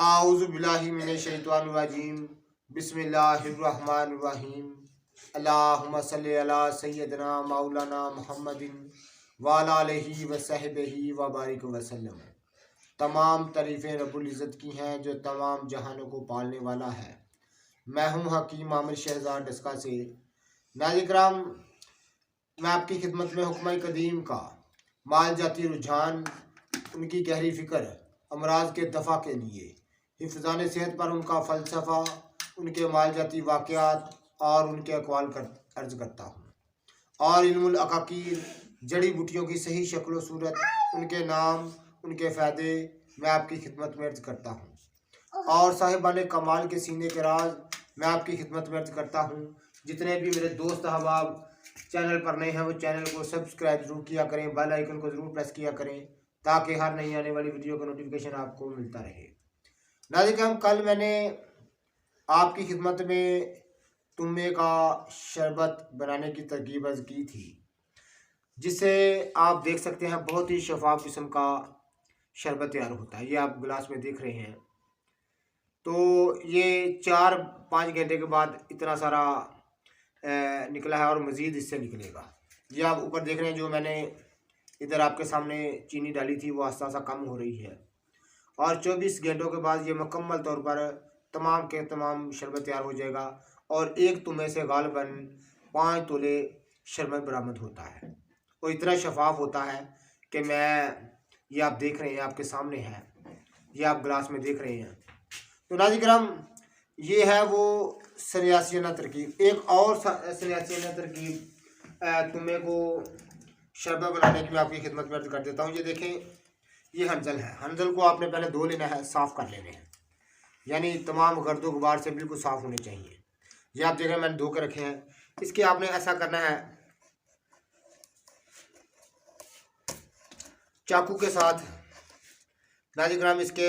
आऊज़ु बिल्लाहि मिनश शैतानिर रजीम बिस्मिल्लाहिर रहमानिर रहीम अल्लाहुम्मा सल्लि अला सय्यिदना मौलाना मुहम्मदिन व अला आलिहि व सहबिहि व बारिक वसल्लम। तमाम तारीफ़ें रब्बुल इज़्ज़त की हैं जो तमाम जहानों को पालने वाला है। मैं हूँ हकीम आमिर शहजाद डस्का से। नाज़रीन किराम, मैं आपकी खिदमत में हुक्म कदीम का माल जाती रुझान, उनकी गहरी फ़िक्र, अमराज के दफ़ा के लिए हिफ़्ज़ान सेहत पर उनका फ़लसफ़ा, उनके माल जाती वाक़यात और उनके अक़वाल अर्ज़ करता हूँ। और इल्मुल अक़ाक़ीर, जड़ी बूटियों की सही शक्ल व सूरत, उनके नाम, उनके फ़ायदे मैं आपकी खिदमत में अर्ज़ करता हूँ। और साहिबान कमाल के सीने के राज मैं आपकी खिदमत में अर्ज़ करता हूँ। जितने भी मेरे दोस्त अहबाब चैनल पर नए हैं वो चैनल को सब्सक्राइब ज़रूर किया करें, बेल आइकन को ज़रूर प्रेस किया करें ताकि हर नई आने वाली वीडियो का नोटिफिकेशन आपको मिलता रहे। नाज़रीन, कल मैंने आपकी खिदमत में तुम्बे का शरबत बनाने की तरकीब अर्ज़ की थी, जिसे आप देख सकते हैं बहुत ही शफाफ किस्म का शरबत तैयार होता है। ये आप गिलास में देख रहे हैं। तो ये 4-5 घंटे के बाद इतना सारा निकला है और मज़ीद इससे निकलेगा। ये आप ऊपर देख रहे हैं, जो मैंने इधर आपके सामने चीनी डाली थी वो आस्ता आस्ता कम हो रही है और 24 घंटों के बाद ये मुकम्मल तौर पर तमाम के तमाम शरबत तैयार हो जाएगा और एक तुम्बे से गालबन 5 तोले शरबत बरामद होता है और इतना शफाफ होता है कि ये आप देख रहे हैं, आपके सामने है, ये आप गिलास में देख रहे हैं। तो नाज़रीन किराम, ये है वो सन्यासियाना तरकीब। एक और सन्यासियाना तरकीब तुम्बे को शरबत बनाने की मैं आपकी खिदमत में अर्ज़ कर देता हूँ। ये देखें, ये हंजल है। हंजल को आपने पहले धो लेना है, साफ़ कर लेने हैं, यानी तमाम गर्दो गुबार से बिल्कुल साफ़ होने चाहिए। ये आप देख रहे हैं मैंने धो के रखे हैं। इसके आपने ऐसा करना है, चाकू के साथ नाज़रीन किराम इसके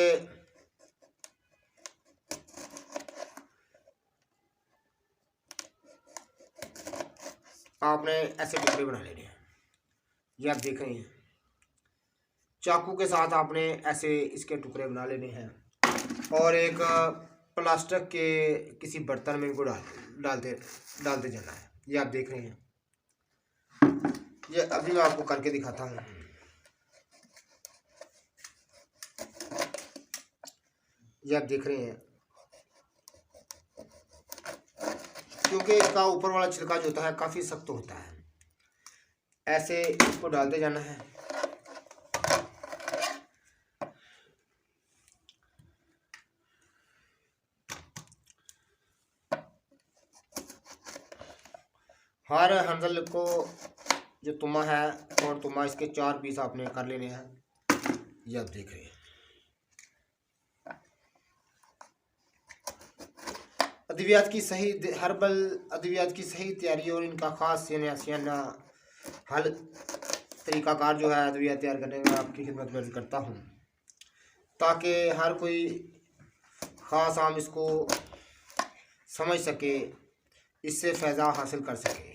आपने ऐसे टुकड़े बना लेने हैं। ये आप देख रहे हैं, चाकू के साथ आपने ऐसे इसके टुकड़े बना लेने हैं और एक प्लास्टिक के किसी बर्तन में इनको डालते जाना है। ये आप देख रहे हैं, ये अभी मैं आपको करके दिखाता हूँ। ये आप देख रहे हैं, क्योंकि इसका ऊपर वाला छिलका जो होता है काफ़ी सख्त होता है। ऐसे इसको डालते जाना है। हर हंजल को जो तुम्बा है और तुम्बा, इसके 4 पीस आपने कर लेने हैं। ये आप देख रहे हैं, अद्वियात की सही हर्बल अद्वियात की सही तैयारी और इनका ख़ास सन्यासियाना हल तरीक़ाकार जो है अद्वियात तैयार करने में आपकी खिदमत में करता हूँ, ताकि हर कोई ख़ास आम इसको समझ सके, इससे फ़ैज़ा हासिल कर सके।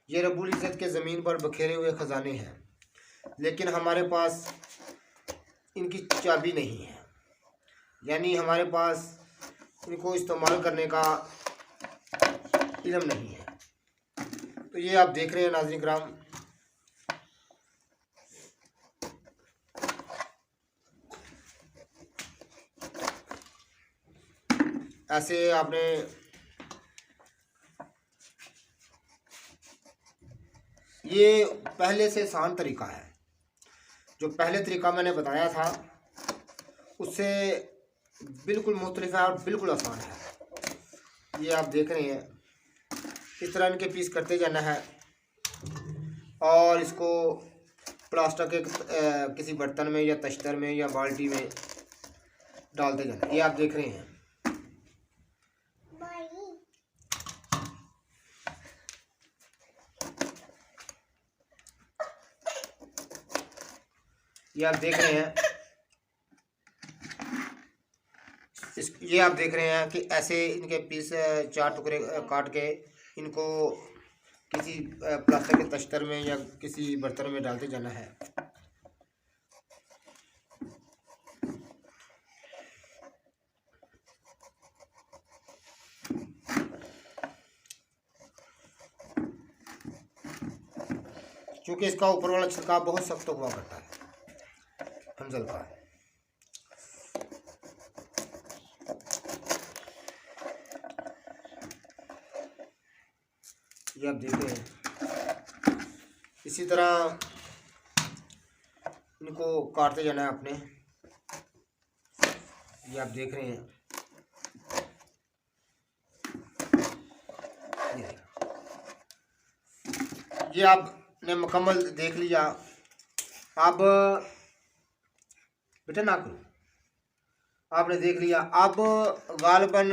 ये रब्बुल इज़्ज़त के ज़मीन पर बखेरे हुए ख़जाने हैं, लेकिन हमारे पास इनकी चाबी नहीं है, यानी हमारे पास इनको इस्तेमाल करने का इल्म नहीं है। तो ये आप देख रहे हैं नाज़रीन किराम, ऐसे आपने ये पहले से आसान तरीका है। जो पहले तरीका मैंने बताया था उससे बिल्कुल मुख्तलिफ है और बिल्कुल आसान है। ये आप देख रहे हैं, इस तरह इनके पीस करते जाना है और इसको प्लास्टिक के किसी बर्तन में या तश्तर में या बाल्टी में डालते जाना। ये आप देख रहे हैं, ये आप देख रहे हैं, ये आप देख रहे हैं कि ऐसे इनके पीस 4 टुकड़े काट के इनको किसी प्लास्टिक के तश्तर में या किसी बर्तन में डालते जाना है। क्योंकि इसका ऊपर वाला छिलका बहुत सख्त हुआ करता है हंजल का। ये आप देख रहे हैं, इसी तरह इनको काटते जाना है आपने। ये आप देख रहे हैं, ये आपने मुकम्मल देख लिया। अब बेटा ना करो, आपने देख लिया। अब गालबन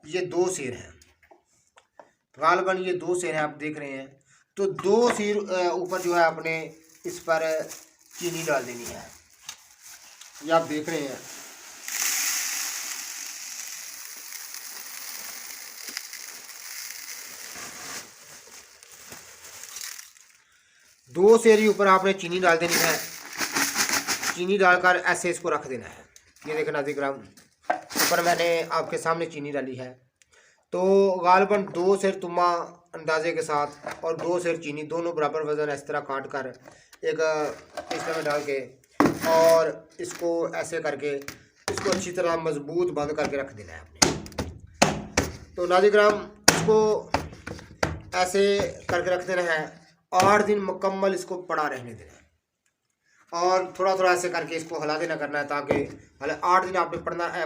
ये 2 सिर हैं, गालबन ये 2 सिर हैं आप देख रहे हैं। तो 2 सिर ऊपर जो है आपने इस पर चीनी डाल देनी है। ये आप देख रहे हैं, दो सेरी ऊपर आपने चीनी डाल देनी है। चीनी डालकर ऐसे इसको रख देना है। ये देखना नाज़रीन किराम, ऊपर मैंने आपके सामने चीनी डाली है। तो गालबन 2 सेर तुम्मा अंदाजे के साथ और 2 सेर चीनी दोनों बराबर वज़न इस तरह काट कर एक इसमें डाल के और इसको ऐसे करके इसको अच्छी तरह मजबूत बंद करके रख देना है आपने। तो नाज़रीन किराम इसको ऐसे करके रख देना है। 8 दिन मुकम्मल इसको पड़ा रहने देना है और थोड़ा थोड़ा ऐसे करके इसको हिला देना करना है, ताकि 8 दिन आपने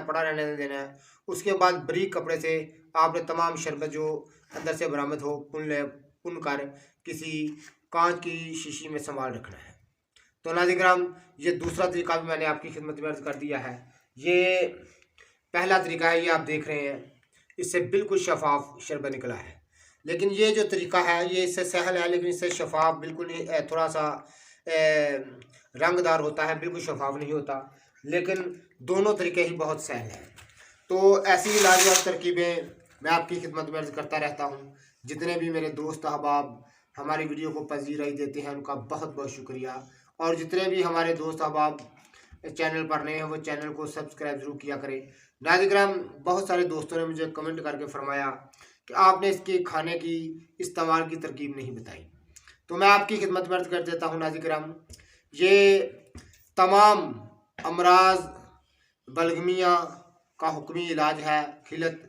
पड़ा रहने देना है। उसके बाद बारीक कपड़े से आपने तमाम शरबत जो अंदर से बरामद हो पुन कर किसी कांच की शीशी में संभाल रखना है। तो नाज़रीन किराम ये दूसरा तरीका भी मैंने आपकी खिदमत में अर्ज़ कर दिया है। ये पहला तरीका है, ये आप देख रहे हैं, इससे बिल्कुल शफाफ शरबत निकला है। लेकिन ये जो तरीका है ये इससे सहल है, लेकिन इससे शफाफ बिल्कुल नहीं, थोड़ा सा रंगदार होता है, बिल्कुल शफाफ नहीं होता। लेकिन दोनों तरीके ही बहुत सहल हैं। तो ऐसी लाजवाब तरकीबें मैं आपकी खिदमत में अर्ज़ करता रहता हूँ। जितने भी मेरे दोस्त अहबाब हमारी वीडियो को पजीराई देते हैं उनका बहुत बहुत शुक्रिया। और जितने भी हमारे दोस्त अहबाब चैनल पर नए हैं वो चैनल को सब्सक्राइब ज़रूर किया करें। नाज़रीन किराम बहुत सारे दोस्तों ने मुझे कमेंट करके फरमाया कि आपने इसके खाने की इस्तेमाल की तरकीब नहीं बताई। तो मैं आपकी खिदमत में अर्ज़ कर देता हूँ नाज़रीन किराम, ये तमाम अमराज बलगमिया का हुक्मी इलाज है। खिलत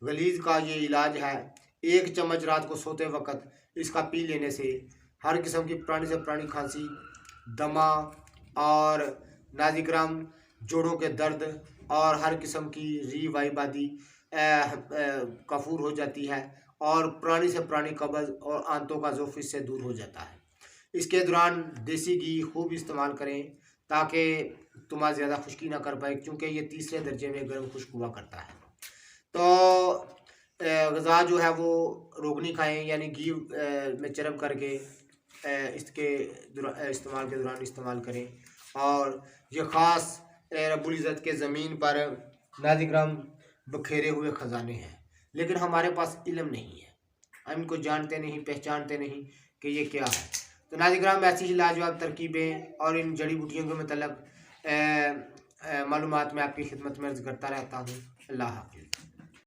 गलीज़ का ये इलाज है। 1 चम्मच रात को सोते वक्त इसका पी लेने से हर किस्म की पुरानी से पुरानी खांसी, दमा और नाज़रीन किराम जोड़ों के दर्द और हर किस्म की री वाइबादी कफूर हो जाती है और पुरानी से पुरानी कब्ज़ और आंतों का ज़ोफ़ इससे दूर हो जाता है। इसके दौरान देसी घी खूब इस्तेमाल करें ताकि तुम्हारा ज़्यादा खुश्की ना कर पाए, क्योंकि ये 3रे दर्जे में गर्म खुश्क हुआ करता है। तो ग़िज़ा जो है वो रोगनी खाएं, यानी घी में चरम करके इसके इस्तेमाल के दौरान इस्तेमाल करें। और ये ख़ास रब्बुल इज़्ज़त के ज़मीन पर नाज़रीन किराम बखेरे हुए ख़जाने हैं, लेकिन हमारे पास इल्म नहीं है, हम इनको जानते नहीं, पहचानते नहीं कि ये क्या है। तो नाज़रीन किराम ऐसी ही लाजवाब तरकीबें और इन जड़ी बूटियों के मतलब मालूमात मैं आपकी खिदमत में अर्ज़ करता रहता हूँ। अल्लाह हाफ़िज़।